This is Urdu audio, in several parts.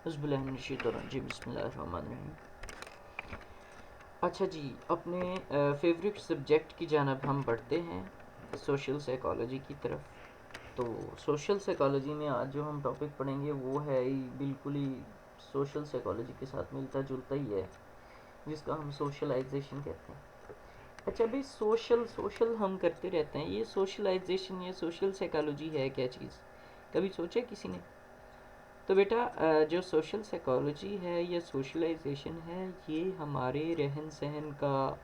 حزب اللہ من الشیطان الرجیم، بسم اللہ الرحمن الرحیم۔ اچھا جی، اپنے فیوریٹ سبجیکٹ کی جانب ہم بڑھتے ہیں، سوشل سائیکالوجی کی طرف۔ تو سوشل سائیکالوجی میں آج جو ہم ٹاپک پڑھیں گے وہ ہے بالکل ہی سوشل سائیکالوجی کے ساتھ ملتا جلتا ہی ہے، جس کا ہم سوشلائزیشن کہتے ہیں۔ اچھا بھائی، سوشل ہم کرتے رہتے ہیں، یہ سوشلائزیشن یا سوشل سائیکالوجی ہے کیا چیز؟ کبھی سوچا کسی نے؟ تو بیٹا، جو سوشل سائیکالوجی ہے یا سوشلائزیشن ہے، یہ ہمارے رہن سہن کا،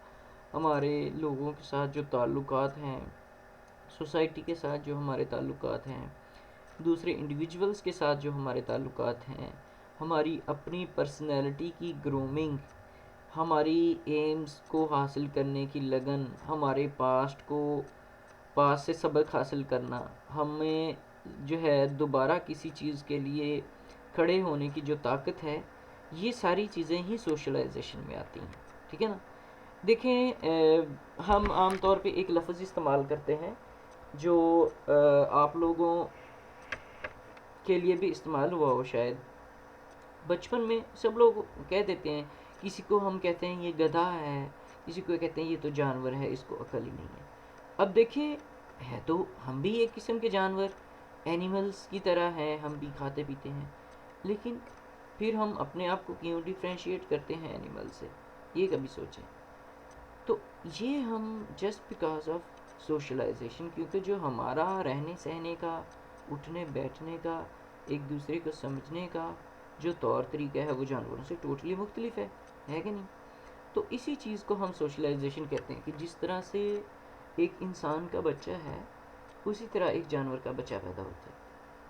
ہمارے لوگوں کے ساتھ جو تعلقات ہیں، سوسائٹی کے ساتھ جو ہمارے تعلقات ہیں، دوسرے انڈیویجولز کے ساتھ جو ہمارے تعلقات ہیں، ہماری اپنی پرسنالٹی کی گرومنگ، ہماری ایمز کو حاصل کرنے کی لگن، ہمارے پاسٹ سے سبق حاصل کرنا، ہمیں جو ہے دوبارہ کسی چیز کے لیے کھڑے ہونے کی جو طاقت ہے، یہ ساری چیزیں ہی سوشلائزیشن میں آتی ہیں، ٹھیک ہے نا؟ دیکھیں، ہم عام طور پہ ایک لفظ استعمال کرتے ہیں جو آپ لوگوں کے لیے بھی استعمال ہوا ہو شاید۔ بچپن میں سب لوگ کہہ دیتے ہیں، کسی کو ہم کہتے ہیں یہ گدھا ہے، کسی کو کہتے ہیں یہ تو جانور ہے، اس کو عقل ہی نہیں ہے۔ اب دیکھیں، ہے تو ہم بھی ایک قسم کے جانور، اینیملز کی طرح ہیں، ہم بھی کھاتے پیتے ہیں، لیکن پھر ہم اپنے آپ کو کیوں ڈیفرینشیٹ کرتے ہیں اینیمل سے؟ یہ کبھی سوچیں؟ تو یہ ہم جسٹ بیکاز آف سوشلائزیشن، کیونکہ جو ہمارا رہنے سہنے کا، اٹھنے بیٹھنے کا، ایک دوسرے کو سمجھنے کا جو طور طریقہ ہے وہ جانوروں سے ٹوٹلی مختلف ہے کہ نہیں؟ تو اسی چیز کو ہم سوشلائزیشن کہتے ہیں کہ جس طرح سے ایک انسان کا بچہ ہے، اسی طرح ایک جانور کا بچہ پیدا ہوتا ہے۔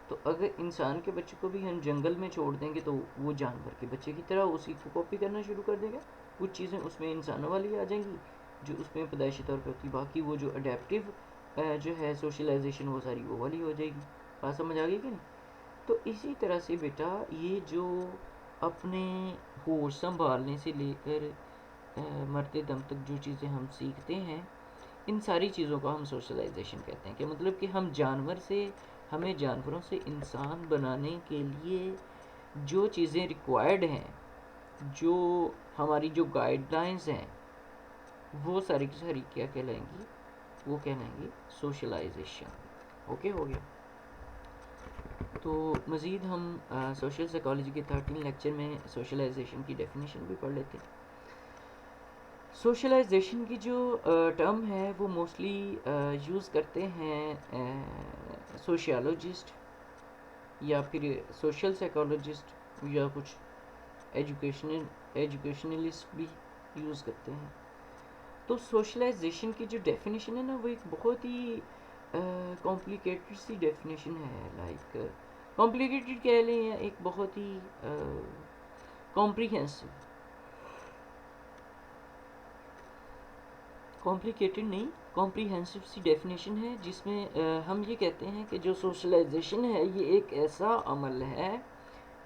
تو اگر انسان کے بچے کو بھی ہم جنگل میں چھوڑ دیں گے تو وہ جانور کے بچے کی طرح اسی کو کاپی کرنا شروع کر دے گا، کچھ چیزیں اس میں انسانوں والی آ جائیں گی جو اس میں پیدائشی طور پہ ہوتی، باقی وہ جو اڈیپٹیو جو ہے سوشلائزیشن وہ ساری وہ والی ہو جائے گی۔ بات سمجھ آ گئی کہ نہیں؟ تو اسی طرح سے بیٹا، یہ جو اپنے ہوش سنبھالنے سے لے کر مرتے دم تک جو چیزیں ہم سیکھتے ہیں، ان ساری چیزوں کو ہم سوشلائزیشن کہتے ہیں، کہ مطلب کہ ہمیں جانوروں سے انسان بنانے کے لیے جو چیزیں ریکوائرڈ ہیں، جو ہماری جو گائیڈ لائنز ہیں، وہ ساری کی ساری کیا کہلائیں گی؟ وہ کہلائیں گی سوشلائزیشن۔ اوکے، ہو گیا؟ تو مزید ہم سوشل سائیکالوجی کے 13 لیکچر میں سوشلائزیشن کی ڈیفینیشن بھی پڑھ لیتے ہیں۔ سوشلائزیشن کی جو ٹرم ہے وہ موسٹلی یوز کرتے ہیں سوشیالوجسٹ یا پھر سوشل سائیکالوجسٹ یا کچھ ایجوکیشنلسٹ بھی یوز کرتے ہیں۔ تو سوشلائزیشن کی جو ڈیفینیشن ہے نا، وہ ایک بہت ہی کمپلیکیٹڈ سی ڈیفینیشن ہے، لائک کمپلیکیٹڈ کہہ لیں یا ایک بہت ہی کمپریہنسو، کمپلیکیٹڈ نہیں، کمپریہنسو سی ڈیفینیشن ہے، جس میں ہم یہ کہتے ہیں کہ جو سوشلائزیشن ہے یہ ایک ایسا عمل ہے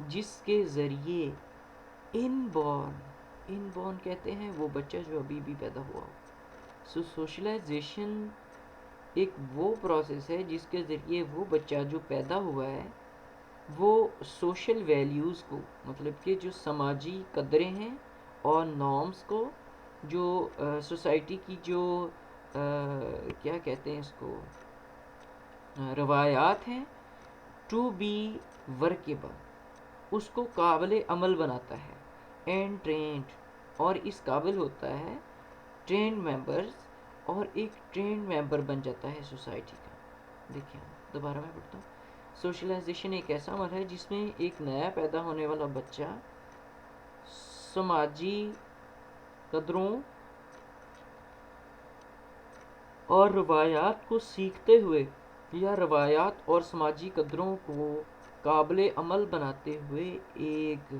جس کے ذریعے ان بورن کہتے ہیں وہ بچہ جو ابھی بھی پیدا ہوا ہو۔ سوشلائزیشن ایک وہ پروسیس ہے جس کے ذریعے وہ بچہ جو پیدا ہوا ہے وہ سوشل ویلیوز کو، مطلب کہ جو سماجی قدریں ہیں اور نارمز کو، جو سوسائٹی کی جو کیا کہتے ہیں اس کو، روایات ہیں، ٹو بی ورکیبل، اس کو قابل عمل بناتا ہے، اینڈ ٹرینڈ، اور اس قابل ہوتا ہے ٹرینڈ ممبرز، اور ایک ٹرینڈ ممبر بن جاتا ہے سوسائٹی کا۔ دیکھیں دوبارہ میں پڑھتا ہوں، سوشلائزیشن ایک ایسا عمل ہے جس میں ایک نیا پیدا ہونے والا بچہ سماجی قدروں اور روایات کو سیکھتے ہوئے، یا روایات اور سماجی قدروں کو قابل عمل بناتے ہوئے ایک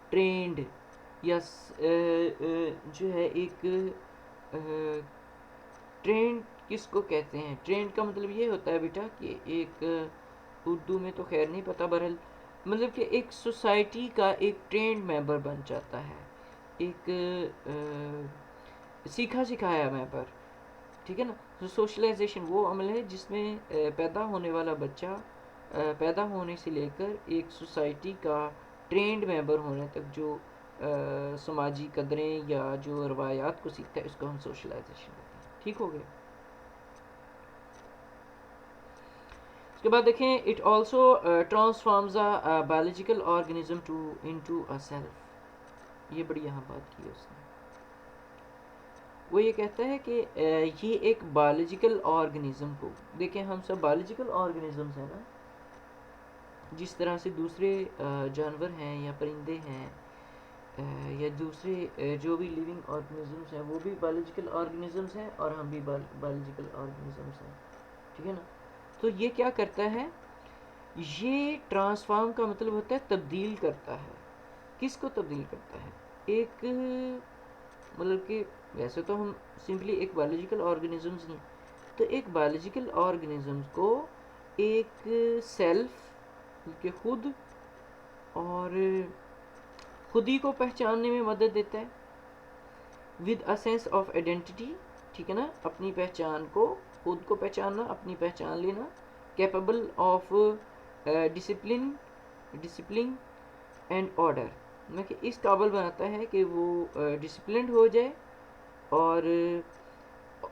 ٹرینڈ یا جو ہے ایک ٹرینڈ کس کو کہتے ہیں؟ ٹرینڈ کا مطلب یہ ہوتا ہے بیٹا کہ ایک اردو میں تو خیر نہیں پتہ، بہرحال مطلب کہ ایک سوسائٹی کا ایک ٹرینڈ ممبر بن جاتا ہے، ایک سیکھا سکھایا ممبر، ٹھیک ہے نا؟ سوشلائزیشن وہ عمل ہے جس میں پیدا ہونے والا بچہ پیدا ہونے سے لے کر ایک سوسائٹی کا ٹرینڈ ممبر ہونے تک جو سماجی قدریں یا جو روایات کو سیکھتا ہے اس کو ہم سوشلائزیشن کہتے ہیں. ٹھیک ہو گیا. اس کے بعد دیکھیں it also transforms a biological organism into a self. یہ بڑی اہم بات کی ہے اس نے. وہ یہ کہتا ہے کہ یہ ایک بایولوجیکل آرگنزم کو دیکھیں ہم سب بایولوجیکل آرگنزمز ہیں نا, جس طرح سے دوسرے جانور ہیں یا پرندے ہیں یا دوسرے جو بھی لیونگ آرگنزمس ہیں وہ بھی بایولوجیکل آرگنزمس ہیں اور ہم بھی بایولوجیکل آرگنزمس ہیں. ٹھیک ہے نا. تو یہ کیا کرتا ہے, یہ ٹرانسفارم کا مطلب ہوتا ہے تبدیل کرتا ہے. کس کو تبدیل کرتا ہے؟ ایک مطلب کہ ویسے تو ہم سمپلی ایک بایولوجیکل آرگنزمز ہیں, تو ایک بایولوجیکل آرگنزمز کو ایک سیلف کہ خود اور خود ہی کو پہچاننے میں مدد دیتا ہے with a sense of identity. ٹھیک ہے نا, اپنی پہچان کو خود کو پہچاننا, اپنی پہچان لینا, capable of discipline and order, میں کہ اس قابل بناتا ہے کہ وہ ڈسپلنڈ ہو جائے اور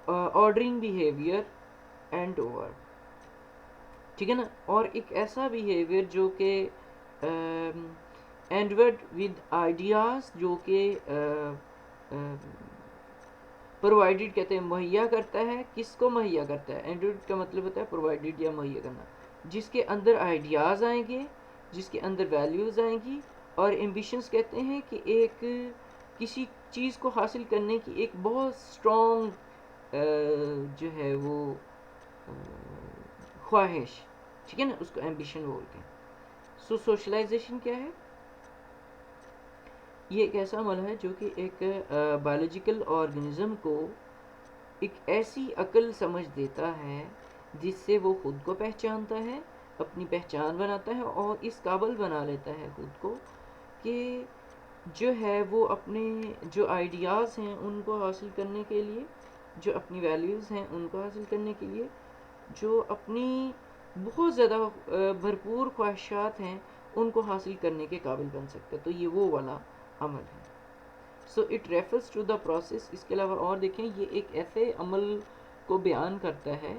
آرڈرنگ بیہیویئر اینڈ اوور. ٹھیک ہے نا. اور ایک ایسا بیہیویئر جو کہ اینڈورڈ ود آئیڈیاز, جو کہ پرووائڈیڈ کہتے ہیں, مہیا کرتا ہے. کس کو مہیا کرتا ہے؟ اینڈورڈ کا مطلب ہوتا ہے پرووائڈیڈ یا مہیا کرنا, جس کے اندر آئیڈیاز آئیں گے, جس کے اندر ویلیوز آئیں گی. اور ایمبیشنز کہتے ہیں کہ ایک کسی چیز کو حاصل کرنے کی ایک بہت اسٹرانگ جو ہے وہ خواہش. ٹھیک ہے نا, اس کو ایمبیشن بولتے ہیں. سو سوشلائزیشن کیا ہے؟ یہ ایک ایسا عمل ہے جو کہ ایک بایولوجیکل آرگنزم کو ایک ایسی عقل سمجھ دیتا ہے جس سے وہ خود کو پہچانتا ہے, اپنی پہچان بناتا ہے اور اس قابل بنا لیتا ہے خود کو کہ جو ہے وہ اپنے جو آئیڈیاز ہیں ان کو حاصل کرنے کے لیے, جو اپنی ویلیوز ہیں ان کو حاصل کرنے کے لیے, جو اپنی بہت زیادہ بھرپور خواہشات ہیں ان کو حاصل کرنے کے قابل بن سکتا ہے. تو یہ وہ والا عمل ہے. So it refers to the process. اس کے علاوہ اور دیکھیں یہ ایک ایسے عمل کو بیان کرتا ہے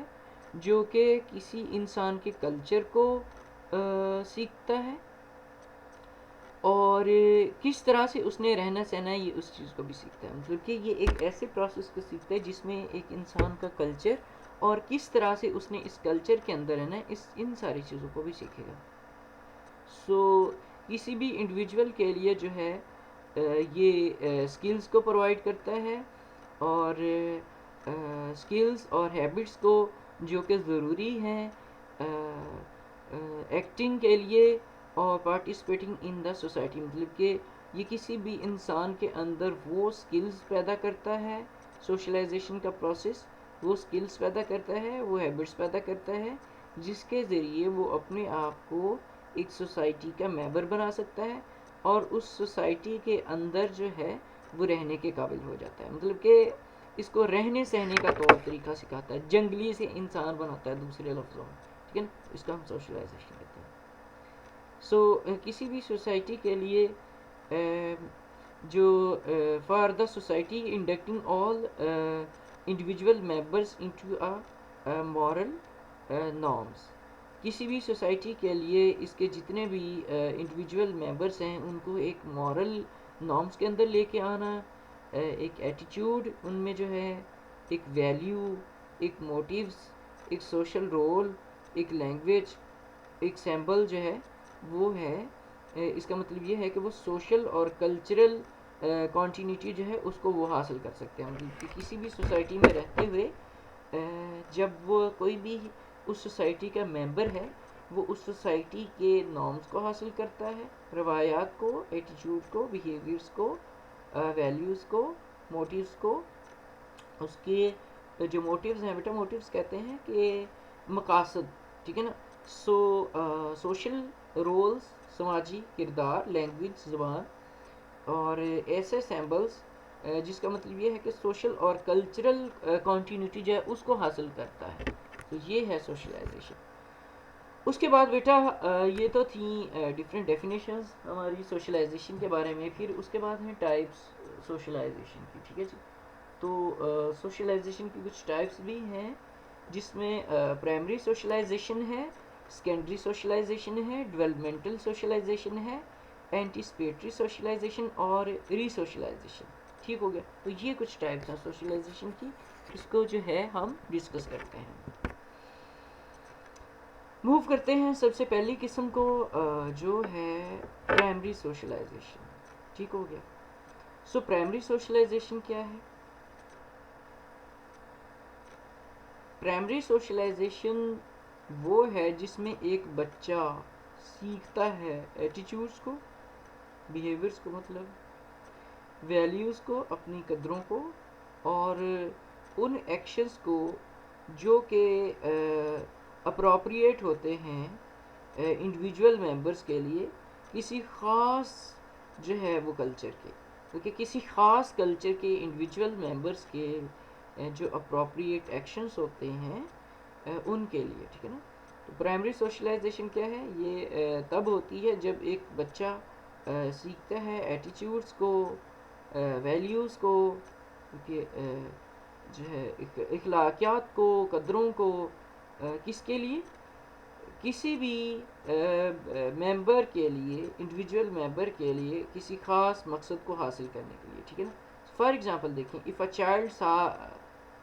جو کہ کسی انسان کے کلچر کو سیکھتا ہے اور کس طرح سے اس نے رہنا سہنا ہے یہ اس چیز کو بھی سیکھتا ہے. مطلب کہ یہ ایک ایسے پروسیس کو سیکھتا ہے جس میں ایک انسان کا کلچر اور کس طرح سے اس نے اس کلچر کے اندر رہنا ہے, ان ساری چیزوں کو بھی سیکھے گا. سو کسی بھی انڈیویجول کے لیے جو ہے یہ سکلز کو پرووائڈ کرتا ہے اور سکلز اور ہیبٹس کو جو کہ ضروری ہیں ایکٹنگ کے لیے اور پارٹیسپیٹنگ ان دا سوسائٹی. مطلب کہ یہ کسی بھی انسان کے اندر وہ سکلز پیدا کرتا ہے, سوشلائزیشن کا پروسیس وہ سکلز پیدا کرتا ہے, وہ ہیبٹس پیدا کرتا ہے جس کے ذریعے وہ اپنے آپ کو ایک سوسائٹی کا ممبر بنا سکتا ہے اور اس سوسائٹی کے اندر جو ہے وہ رہنے کے قابل ہو جاتا ہے. مطلب کہ اس کو رہنے سہنے کا طور طریقہ سکھاتا ہے, جنگلی سے انسان بناتا ہے دوسرے لفظوں میں. ٹھیک ہے نا, اس کا ہم سوشلائزیشن کہتے ہیں. سو کسی بھی سوسائٹی کے لیے جو for the society inducting all individual members into a moral norms. کسی بھی سوسائٹی کے لیے اس کے جتنے بھی انڈیویجول ممبرس ہیں ان کو ایک مورل نارمس کے اندر لے کے آنا, ایک ایٹیٹیوڈ ان میں جو ہے, ایک ویلیو, ایک موٹیوز, ایک سوشل رول, ایک لینگویج, ایک سیمبل جو ہے وہ ہے. اس کا مطلب یہ ہے کہ وہ سوشل اور کلچرل کانٹینیوٹی جو ہے اس کو وہ حاصل کر سکتے ہیں. مطلب کہ کسی بھی سوسائٹی میں رہتے ہوئے جب وہ کوئی بھی اس سوسائٹی کا ممبر ہے وہ اس سوسائٹی کے نارمز کو حاصل کرتا ہے, روایات کو, ایٹیٹیوڈ کو, بیہیویئرس کو, ویلیوز کو, موٹیوز کو. اس کے جو موٹیوز ہیں, بیٹا موٹیوز کہتے ہیں کہ مقاصد. ٹھیک ہے نا. سو سوشل رولز, سماجی کردار, لینگویج, زبان اور ایسے سیمبلز جس کا مطلب یہ ہے کہ سوشل اور کلچرل کانٹینیوٹی جو ہے اس کو حاصل کرتا ہے. تو یہ ہے سوشلائزیشن. اس کے بعد بیٹا یہ تو تھیں ڈفرینٹ ڈیفینیشنز ہماری سوشلائزیشن کے بارے میں. پھر اس کے بعد ہیں ٹائپس سوشلائزیشن کی. ٹھیک ہے جی. تو سوشلائزیشن کی کچھ ٹائپس بھی ہیں جس میں پرائمری سوشلائزیشن ہے, سیکنڈری سوشلائزیشن ہے, ڈیولپمنٹل سوشلائزیشن ہے, اینٹیسپیٹری سوشلائزیشن اور ری سوشلائزیشن. ٹھیک ہو گیا. تو یہ کچھ ٹائپس ہیں سوشلائزیشن کی, اس کو جو ہے ہم ڈسکس کرتے ہیں. موو کرتے ہیں سب سے پہلی قسم کو جو ہے پرائمری سوشلائزیشن. ٹھیک ہو گیا. سو پرائمری سوشلائزیشن کیا ہے؟ پرائمری سوشلائزیشن وہ ہے جس میں ایک بچہ سیکھتا ہے ایٹیٹیوڈس کو, بیہیویئرس کو, مطلب ویلیوز کو, اپنی قدروں کو, اور ان ایکشنز کو جو کہ اپروپریٹ ہوتے ہیں انڈیویجول ممبرس کے لیے کسی خاص جو ہے وہ کلچر کے, کیونکہ کسی خاص کلچر کے انڈیویجول ممبرس کے جو اپروپریٹ ایکشنز ہوتے ہیں ان کے لیے. ٹھیک ہے نا. تو پرائمری سوشلائزیشن کیا ہے؟ یہ تب ہوتی ہے جب ایک بچہ سیکھتا ہے ایٹیٹیوڈس کو, ویلیوز کو, جو ہے اخلاقیات کو, قدروں کو, کس کے لیے؟ کسی بھی ممبر کے لیے, انڈیویجول ممبر کے لیے کسی خاص مقصد کو حاصل کرنے کے لیے. ٹھیک ہے نا. فار ایگزامپل دیکھیں, اف اے چائلڈ سا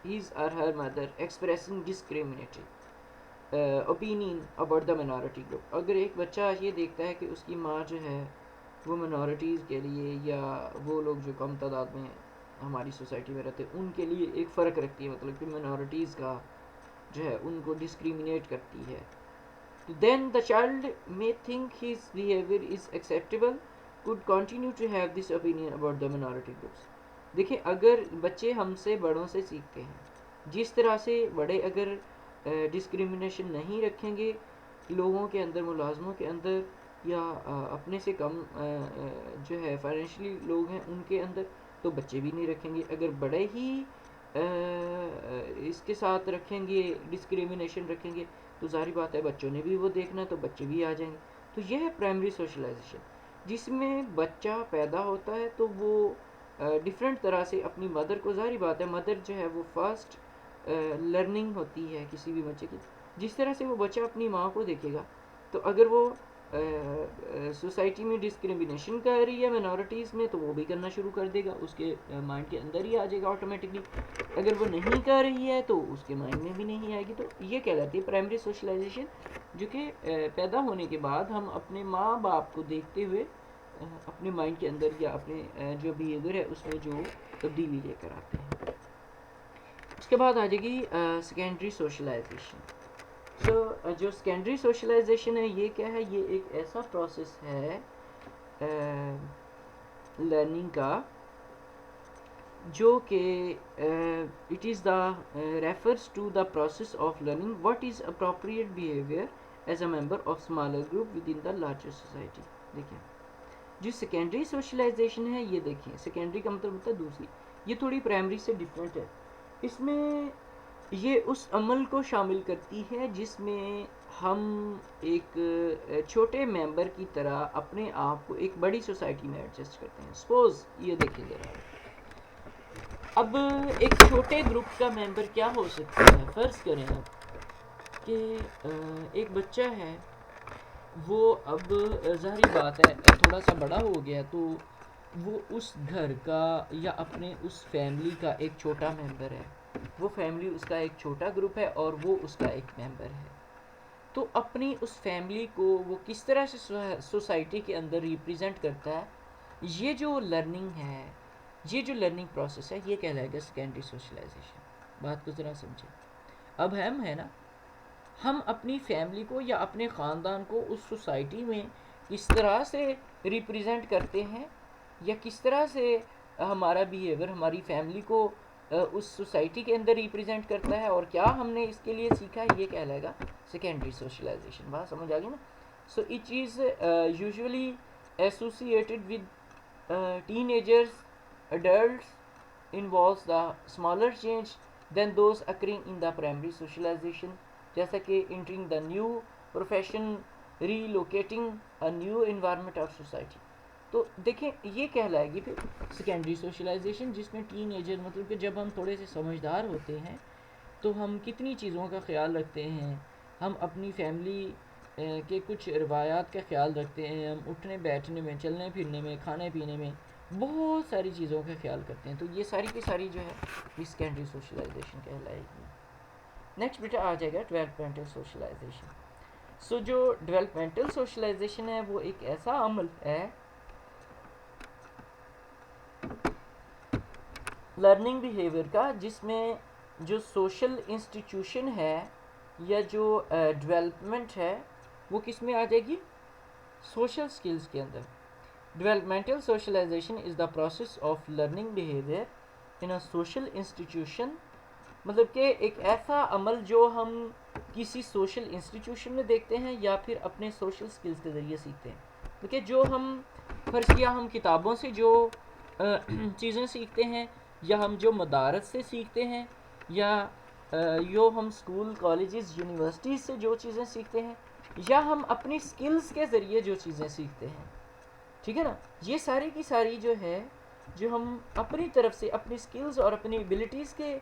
his or her mother expressing discriminatory opinion about the minority group. اگر ایک بچہ یہ دیکھتا ہے کہ اس کی ماں جو ہے وہ منورٹیز کے لیے یا وہ لوگ جو کم تعداد میں ہماری سوسائٹی میں رہتے ہیں ان کے لیے ایک فرق رکھتی ہے, مطلب کہ منورٹیز کا جو ہے ان کو ڈسکریمنیٹ کرتی ہے, تو then the child may think his behavior is acceptable, could continue to have this opinion about the minority groups. دیکھیں, اگر بچے ہم سے بڑوں سے سیکھتے ہیں, جس طرح سے بڑے اگر ڈسکریمنیشن نہیں رکھیں گے لوگوں کے اندر, ملازموں کے اندر, یا اپنے سے کم جو ہے فائنینشلی لوگ ہیں ان کے اندر, تو بچے بھی نہیں رکھیں گے. اگر بڑے ہی اس کے ساتھ رکھیں گے, ڈسکریمنیشن رکھیں گے, تو ظاہری بات ہے بچوں نے بھی وہ دیکھنا, تو بچے بھی آ جائیں گے. تو یہ ہے پرائمری سوشلائزیشن, جس میں بچہ پیدا ہوتا ہے تو وہ ڈفرینٹ طرح سے اپنی مدر کو, ظاہری بات ہے مدر جو ہے وہ فرسٹ لرننگ ہوتی ہے کسی بھی بچے کی. جس طرح سے وہ بچہ اپنی ماں کو دیکھے گا, تو اگر وہ سوسائٹی میں ڈسکریمنیشن کر رہی ہے مینورٹیز میں, تو وہ بھی کرنا شروع کر دے گا, اس کے مائنڈ کے اندر ہی آ جائے گا آٹومیٹکلی. اگر وہ نہیں کر رہی ہے تو اس کے مائنڈ میں بھی نہیں آئے گی. تو یہ کہلاتی ہے پرائمری سوشلائزیشن, جو کہ پیدا ہونے کے بعد ہم اپنے ماں باپ کو دیکھتے ہوئے اپنے مائنڈ کے اندر یا اپنے جو بیہیویئر ہے اس میں جو تبدیلی لے کر آتے ہیں. اس کے بعد آ جائے گی سیکنڈری سوشلائزیشن. سو جو سیکنڈری سوشلائزیشن ہے یہ کیا ہے؟ یہ ایک ایسا پروسیس ہے لرننگ کا جو کہ it is the refers to the process of learning what is appropriate behaviour as a member of smaller group within the larger society. دیکھیں, جو سیکنڈری سوشلائزیشن ہے یہ دیکھیں, سیکنڈری کا مطلب ہوتا ہے دوسری, یہ تھوڑی پرائمری سے ڈفرینٹ ہے. اس میں یہ اس عمل کو شامل کرتی ہے جس میں ہم ایک چھوٹے ممبر کی طرح اپنے آپ کو ایک بڑی سوسائٹی میں ایڈجسٹ کرتے ہیں. سپوز یہ دیکھیں ذرا, اب ایک چھوٹے گروپ کا ممبر کیا ہو سکتا ہے؟ فرض کریں اب کہ ایک بچہ ہے, وہ اب ظاہری بات ہے تھوڑا سا بڑا ہو گیا, تو وہ اس گھر کا یا اپنے اس فیملی کا ایک چھوٹا ممبر ہے. وہ فیملی اس کا ایک چھوٹا گروپ ہے اور وہ اس کا ایک ممبر ہے. تو اپنی اس فیملی کو وہ کس طرح سے سوسائٹی کے اندر ریپریزنٹ کرتا ہے, یہ جو لرننگ ہے, یہ جو لرننگ پروسیس ہے, یہ کہلائے گا سیکنڈری سوشلائزیشن. بات کو ذرا سمجھیں. اب ہم ہے نا, ہم اپنی فیملی کو یا اپنے خاندان کو اس سوسائٹی میں کس طرح سے ریپریزنٹ کرتے ہیں, یا کس طرح سے ہمارا بیہیویئر ہماری فیملی کو اس سوسائٹی کے اندر ریپریزنٹ کرتا ہے, اور کیا ہم نے اس کے لیے سیکھا ہے, یہ کہلائے گا سیکنڈری سوشلائزیشن. بات سمجھ آ گئی نا. So it is usually associated with ten agers, adults, involves the smaller change than those occurring in the primary socialization, جیسا کہ entering the new profession, relocating a new environment of society. تو دیکھیں یہ کہلائے گی پھر سیکنڈری سوشلائزیشن، جس میں ٹین ایجر مطلب کہ جب ہم تھوڑے سے سمجھدار ہوتے ہیں تو ہم کتنی چیزوں کا خیال رکھتے ہیں، ہم اپنی فیملی کے کچھ روایات کا خیال رکھتے ہیں، ہم اٹھنے بیٹھنے میں، چلنے پھرنے میں، کھانے پینے میں بہت ساری چیزوں کا خیال کرتے ہیں. تو یہ ساری کی ساری جو ہے یہ سیکنڈری سوشلائزیشن کہلائے گی. نیکسٹ بیٹا آ جائے گا ڈیولپمنٹل سوشلائزیشن. سو جو ڈیولپمنٹل سوشلائزیشن ہے وہ ایک ایسا عمل ہے لرننگ بیہیویئر کا جس میں جو سوشل انسٹیٹیوشن ہے یا جو ڈیولپمنٹ ہے وہ کس میں آ جائے گی، سوشل سکلز کے اندر. Developmental socialization is the process of learning behaviour in a social institution, مطلب کہ ایک ایسا عمل جو ہم کسی سوشل انسٹیٹیوشن میں دیکھتے ہیں یا پھر اپنے سوشل سکلز کے ذریعے سیکھتے ہیں. کیونکہ جو ہم فرض کیا ہم کتابوں سے جو چیزیں سیکھتے ہیں، یا ہم جو مدارس سے سیکھتے ہیں، یا جو ہم اسکول کالجز یونیورسٹیز سے جو چیزیں سیکھتے ہیں، یا ہم اپنی سکلز کے ذریعے جو چیزیں سیکھتے ہیں، ٹھیک ہے نا، یہ ساری کی ساری جو ہے جو ہم اپنی طرف سے اپنی سکلز اور اپنی ایبلٹیز کے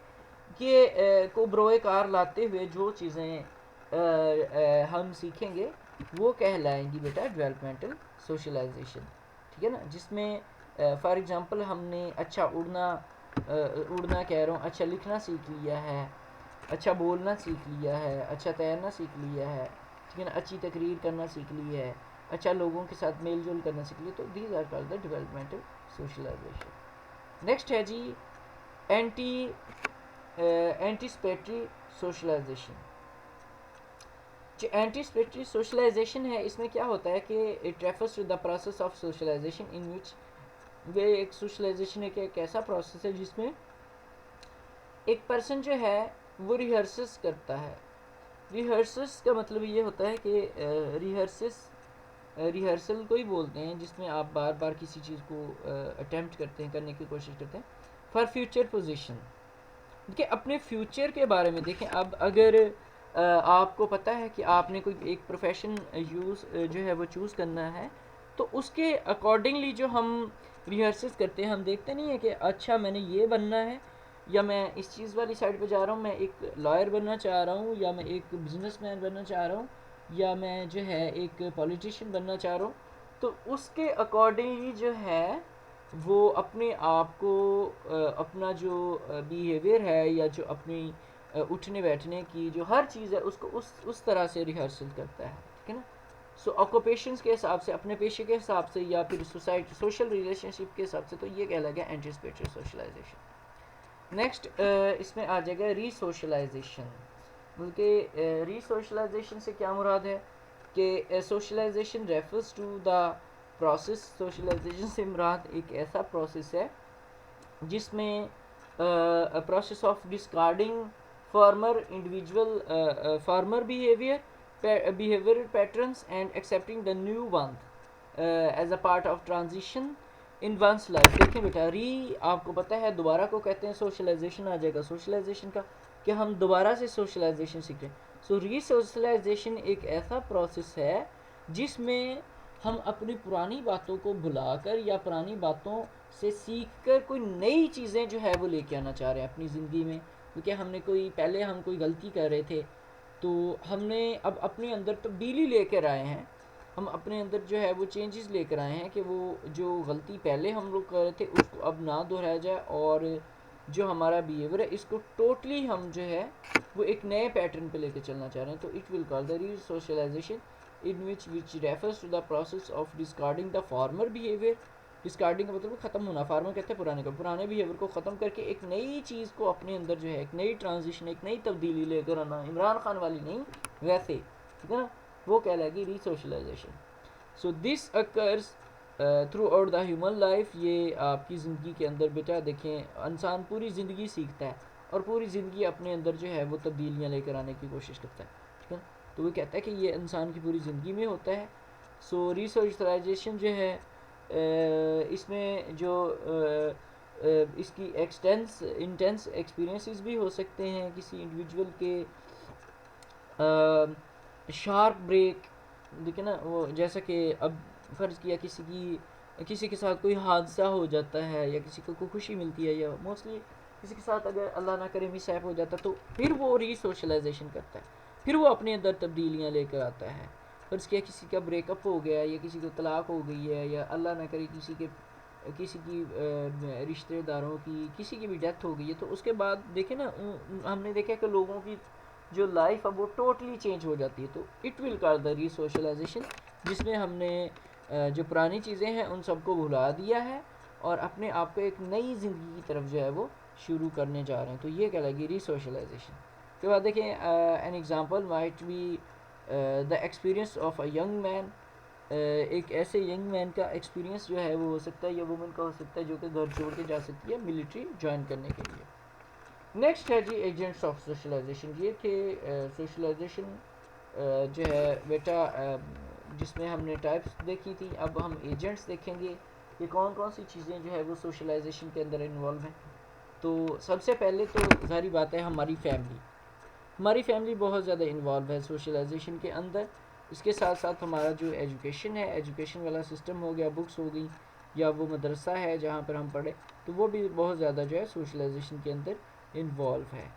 کو بروئے کار لاتے ہوئے جو چیزیں ہم سیکھیں گے وہ کہلائیں گی بیٹا ڈیولپمنٹل سوشلائزیشن. ٹھیک ہے نا، جس میں فار ایگزامپل ہم نے اچھا اڑنا کہہ رہا ہوں، اچھا لکھنا سیکھ لیا ہے، اچھا بولنا سیکھ لیا ہے، اچھا تیرنا سیکھ لیا ہے، ٹھیک ہے نا، اچھی تقریر کرنا سیکھ لی ہے، اچھا لوگوں کے ساتھ میل جول کرنا سیکھ لیا. تو these are called the developmental socialization. Next ہے جی اینٹیسپیٹری سوشلائزیشن. جو اینٹیسپیٹری سوشلائزیشن ہے اس میں کیا ہوتا ہے کہ it refers to the process of socialization in which وہ ایک سوشلائزیشن ایک ایسا پروسیس ہے جس میں ایک پرسن جو ہے وہ ریہرسس کرتا ہے. ریہرسس کا مطلب یہ ہوتا ہے کہ ریہرسل کو ہی بولتے ہیں جس میں آپ بار بار کسی چیز کو اٹیمپٹ کرتے ہیں، کرنے کی کوشش کرتے ہیں فار فیوچر پوزیشن، کہ اپنے فیوچر کے بارے میں. دیکھیں اب اگر آپ کو پتہ ہے کہ آپ نے کوئی ایک پروفیشن جو ہے وہ چوز کرنا ہے تو اس کے اکارڈنگلی جو ہم ریہرسز کرتے ہیں، ہم دیکھتے نہیں ہیں کہ اچھا میں نے یہ بننا ہے، یا میں اس چیز والی سائڈ پہ جا رہا ہوں، میں ایک لائر بننا چاہ رہا ہوں، یا میں ایک بزنس مین بننا چاہ رہا ہوں، یا میں جو ہے ایک پولیٹیشین بننا چاہ رہا ہوں. تو اس کے اکارڈنگلی جو ہے وہ اپنے آپ کو اپنا جو بیہیویئر ہے یا جو اپنی اٹھنے بیٹھنے کی جو ہر چیز ہے اس کو اس طرح سے ریہرسل کرتا ہے. ٹھیک ہے نا. سو آکوپیشنس کے حساب سے، اپنے پیشے کے حساب سے، یا پھر سوسائٹی سوشل ریلیشن شپ کے حساب سے. تو یہ کہلایا گیا اینٹیسپیٹری سوشلائزیشن. نیکسٹ اس میں آ جائے گا ری سوشلائزیشن. بلکہ ری سوشلائزیشن سے کیا مراد ہے کہ socialisation refers to the process. Socialisation سے مراد ایک ایسا پروسیس ہے جس میں process of discarding former behaviour patterns and accepting the new one as a part of transition in one's life. دیکھیں بیٹا ری آپ کو پتہ ہے دوبارہ کو کہتے ہیں سوشلائزیشن. آ جائے گا سوشلائزیشن کا کہ ہم دوبارہ سے سوشلائزیشن سیکھیں. سو ری سوشلائزیشن ایک ایسا پروسیس ہے جس میں ہم اپنی پرانی باتوں کو بھلا کر یا پرانی باتوں سے سیکھ کر کوئی نئی چیزیں جو ہے وہ لے کے آنا چاہ رہے ہیں اپنی زندگی میں. کیونکہ ہم نے پہلے ہم کوئی غلطی کر رہے تھے تو ہم نے اب اپنے اندر تبدیلی لے کر آئے ہیں. ہم اپنے اندر جو ہے وہ چینجز لے کر آئے ہیں کہ وہ جو غلطی پہلے ہم لوگ کر رہے تھے اس کو اب نہ دہرایا جائے، اور جو ہمارا بیہیویئر ہے اس کو ٹوٹلی ہم جو ہے وہ ایک نئے پیٹرن پہ لے کے چلنا چاہ رہے ہیں. تو it will call the resocialisation in which refers to the process of discarding the former behavior. Discarding کا مطلب ختم ہونا. فارمر کہتے ہیں پرانے کو، پرانے بیہیویئر کو ختم کر کے ایک نئی چیز کو اپنے اندر جو ہے ایک نئی ٹرانزیشن، ایک نئی تبدیلی لے کر آنا. عمران خان والی نہیں، ویسے. ٹھیک ہے نا، وہ کہلائے گی resocialization. So this occurs throughout the human life. یہ آپ کی زندگی کے اندر بیٹا دیکھیں انسان پوری زندگی سیکھتا ہے اور پوری زندگی اپنے اندر جو ہے وہ تبدیلیاں لے کر آنے کی کوشش کرتا ہے. ٹھیک ہے، تو وہ کہتا ہے کہ یہ انسان کی پوری زندگی میں ہوتا ہے. سو ری سوشلائزیشن جو ہے اس میں جو اس کی انٹینس ایکسپیرینسز بھی ہو سکتے ہیں کسی انڈیویجول کے. شارپ بریک، دیکھیں نا وہ جیسا کہ اب فرض کیا کسی کے ساتھ کوئی حادثہ ہو جاتا ہے یا کسی کو کوئی خوشی ملتی ہے، یا موسٹلی کسی کے ساتھ اگر اللہ نہ کرے مس ہیپ ہو جاتا ہے، تو پھر وہ ری سوشلائزیشن کرتا ہے، پھر وہ اپنے اندر تبدیلیاں لے کر آتا ہے. فرض کیا کسی کا بریک اپ ہو گیا یا کسی کو طلاق ہو گئی ہے، یا اللہ نہ کرے کسی کی رشتہ داروں کی کسی کی بھی ڈیتھ ہو گئی ہے، تو اس کے بعد دیکھیں نا ہم نے دیکھا کہ لوگوں کی جو لائف اب وہ ٹوٹلی چینج ہو جاتی ہے. تو it will call the re socialisation, جس میں ہم نے جو پرانی چیزیں ہیں ان سب کو بھلا دیا ہے اور اپنے آپ کو ایک نئی زندگی کی طرف جو ہے وہ شروع کرنے جا رہے ہیں. تو یہ کہلائے گی ری سوشلائزیشن. اس کے بعد دیکھیں an example might be the experience of a young man. ایک ایسے ینگ مین کا ایکسپیرینس جو ہے وہ ہو سکتا ہے، یا وومن کا ہو سکتا ہے جو کہ گھر چھوڑ کے جا سکتی ہے ملٹری جوائن کرنے کے لیے. نیکسٹ ہے جی ایجنٹس آف سوشلائزیشن. یہ کہ سوشلائزیشن جو ہے بیٹا جس میں ہم نے ٹائپس دیکھی تھی، اب ہم ایجنٹس دیکھیں گے کہ کون کون سی چیزیں جو ہے وہ سوشلائزیشن کے اندر انوالو ہیں. تو سب سے پہلے تو ظاہری بات ہے ہماری فیملی بہت زیادہ انوالو ہے سوشلائزیشن کے اندر. اس کے ساتھ ساتھ ہمارا جو ایجوکیشن ہے، ایجوکیشن والا سسٹم ہو گیا، بکس ہو گئی، یا وہ مدرسہ ہے جہاں پر ہم پڑھے، تو وہ بھی بہت زیادہ جو ہے سوشلائزیشن کے اندر انوالو ہے.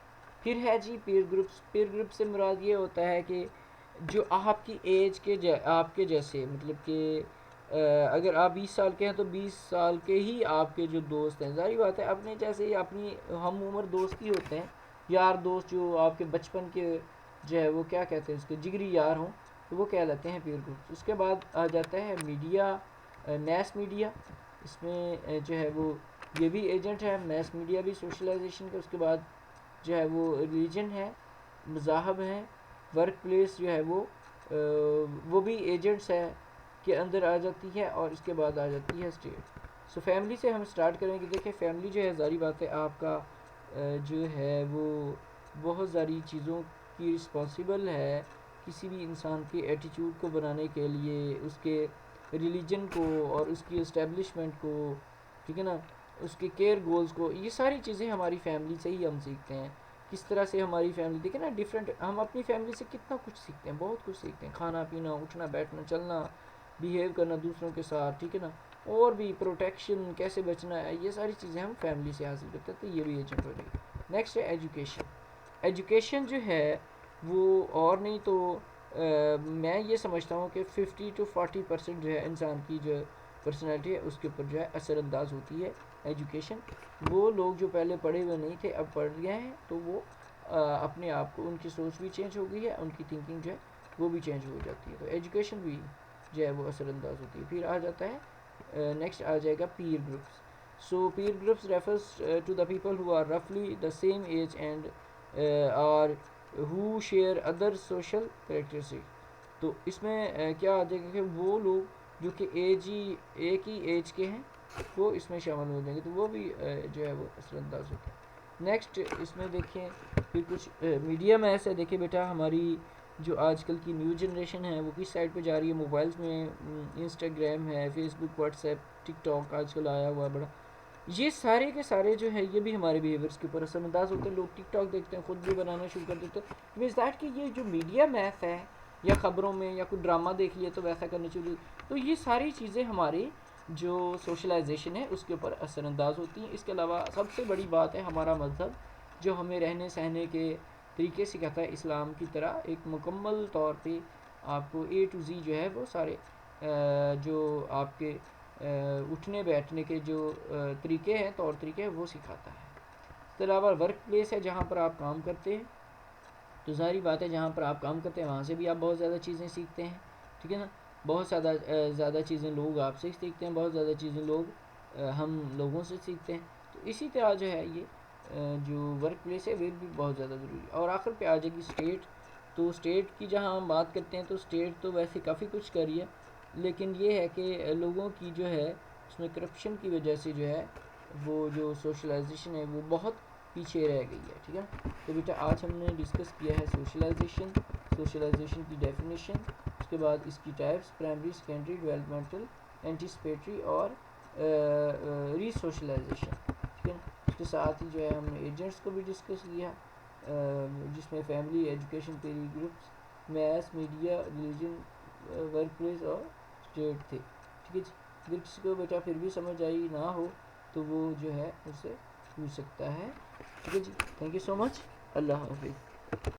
پھر ہے جی پیئر گروپس. پیئر گروپ سے مراد یہ ہوتا ہے کہ جو آپ کی ایج کے آپ کے جیسے، مطلب کہ اگر آپ 20 سال کے ہیں تو 20 سال کے ہی آپ کے جو دوست ہیں. ظاہری بات ہے اپنے جیسے ہی اپنی ہم عمر دوست ہی ہوتے ہیں، یار دوست جو آپ کے بچپن کے جو ہے وہ کیا کہتے ہیں اس کے جگری یار ہوں، تو وہ کہلاتے ہیں پیئر گروپس. اس کے بعد آ جاتا ہے میڈیا، میس میڈیا. اس میں جو ہے وہ یہ بھی ایجنٹ ہے، میس میڈیا بھی سوشلائزیشن کا. اس کے بعد جو ہے وہ ریلیجن ہے، مذاہب ہیں، ورک پلیس جو ہے وہ بھی ایجنٹس ہے کے اندر آ جاتی ہے. اور اس کے بعد آ جاتی ہے اسٹیٹ. سو فیملی سے ہم اسٹارٹ کریں گے. دیکھیں فیملی جو ہے ظاہری بات ہے آپ کا جو ہے وہ بہت ساری چیزوں کی رسپانسیبل ہے کسی بھی انسان کے ایٹیٹیوڈ کو بنانے کے لیے، اس کے ریلیجن کو اور اس کی اسٹیبلشمنٹ کو، ٹھیک ہے نا، اس کے کیئر گولز کو. یہ ساری چیزیں ہماری فیملی سے ہی ہم سیکھتے ہیں. کس طرح سے ہماری فیملی دیکھیں نا ڈفرینٹ، ہم اپنی فیملی سے کتنا کچھ سیکھتے ہیں، بہت کچھ سیکھتے ہیں. کھانا پینا، اٹھنا بیٹھنا، چلنا، بیہیو کرنا دوسروں کے ساتھ، ٹھیک ہے نا، اور بھی پروٹیکشن کیسے بچنا ہے، یہ ساری چیزیں ہم فیملی سے حاصل کرتے ہیں. تو یہ بھی ایجنٹ ہو جائے گی. نیکسٹ ہے ایجوکیشن. ایجوکیشن جو ہے وہ اور نہیں تو میں یہ سمجھتا ہوں کہ 50-40% جو ہے انسان کی جو پرسنالٹی ہے اس کے اوپر جو ہے اثر انداز ہوتی ہے ایجوکیشن. وہ لوگ جو پہلے پڑھے ہوئے نہیں تھے اب پڑھ گئے ہیں، تو وہ اپنے آپ کو، ان کی سوچ بھی چینج ہو گئی ہے، ان کی تھنکنگ جو ہے وہ بھی چینج ہو جاتی ہے. تو ایجوکیشن بھی جو ہے وہ اثر انداز ہوتی ہے. پھر آ جاتا ہے نیکسٹ آ جائے گا peer groups. So peer groups refers to the people who are رفلی the same age and are who share other social characteristic. تو اس میں کیا آ جائے گا کہ وہ لوگ جو کہ ایک ہی ایج کے ہیں وہ اس میں شامل ہو جائیں گے. تو وہ بھی جو ہے وہ اثر انداز ہوتا ہے. نیکسٹ اس میں دیکھیں پھر کچھ میڈیا میں ایسے دیکھیں بیٹا ہماری جو آج کل کی نیو جنریشن ہے وہ کس سائڈ پہ جا رہی ہے. موبائلس میں انسٹاگرام ہے، فیس بک، واٹس ایپ، ٹک ٹاک آج کل آیا ہوا ہے بڑا. یہ سارے کے سارے جو ہے یہ بھی ہمارے بیہیویئرس کے اوپر اثر انداز ہوتے ہیں. لوگ ٹک ٹاک دیکھتے ہیں، خود بھی بنانا شروع کر دیتے ہیں. مینس دیٹ کہ یہ جو میڈیا میث ہے، یا خبروں میں یا کوئی ڈرامہ دیکھ لیا تو ویسا کرنے چاہیے. تو یہ ساری چیزیں ہماری جو سوشلائزیشن ہے اس کے اوپر اثر انداز ہوتی ہیں. اس کے علاوہ سب سے بڑی بات ہے ہمارا مذہب، جو ہمیں رہنے سہنے کے طریقے سکھاتا ہے اسلام کی طرح ایک مکمل طور پہ آپ کو A to Z جو ہے وہ سارے جو آپ کے اٹھنے بیٹھنے کے جو طریقے ہیں، طور طریقے ہیں، وہ سکھاتا ہے. اس کے علاوہ ورک پلیس ہے جہاں پر آپ کام کرتے ہیں. تو ظاہری بات ہے جہاں پر آپ کام کرتے ہیں وہاں سے بھی آپ بہت زیادہ چیزیں سیکھتے ہیں، ٹھیک ہے نا. بہت زیادہ چیزیں لوگ آپ سے سیکھتے ہیں، بہت زیادہ چیزیں ہم لوگوں سے سیکھتے ہیں. تو اسی طرح جو ہے یہ جو ورک پلیس ہے وہ بھی بہت زیادہ ضروری ہے. اور آخر پہ آ جائے گی اسٹیٹ. تو اسٹیٹ کی جہاں ہم بات کرتے ہیں تو اسٹیٹ تو ویسے کافی کچھ کر رہی ہے، لیکن یہ ہے کہ لوگوں کی جو ہے اس میں کرپشن کی وجہ سے جو ہے وہ جو سوشلائزیشن ہے وہ بہت پیچھے رہ گئی ہے، ٹھیک ہے. تو بیٹا آج ہم نے ڈسکس کیا ہے سوشلائزیشن کی ڈیفینیشن، اس کے بعد اس کی types, primary, secondary, developmental, anticipatory اور ری سوشلائزیشن، ٹھیک ہے. اس کے ساتھ ہی جو ہے ہم نے ایجنٹس کو بھی ڈسکس کیا جس میں family, education, peer groups mass media religion workplace اور اسٹیٹ تھے. ٹھیک ہے جی. اگر کسی کو بیٹا پھر بھی سمجھ آئی نہ ہو تو وہ جو ہے اسے پوچھ سکتا ہے. ٹھیک ہے جی. تھینک یو سو مچ. اللہ حافظ.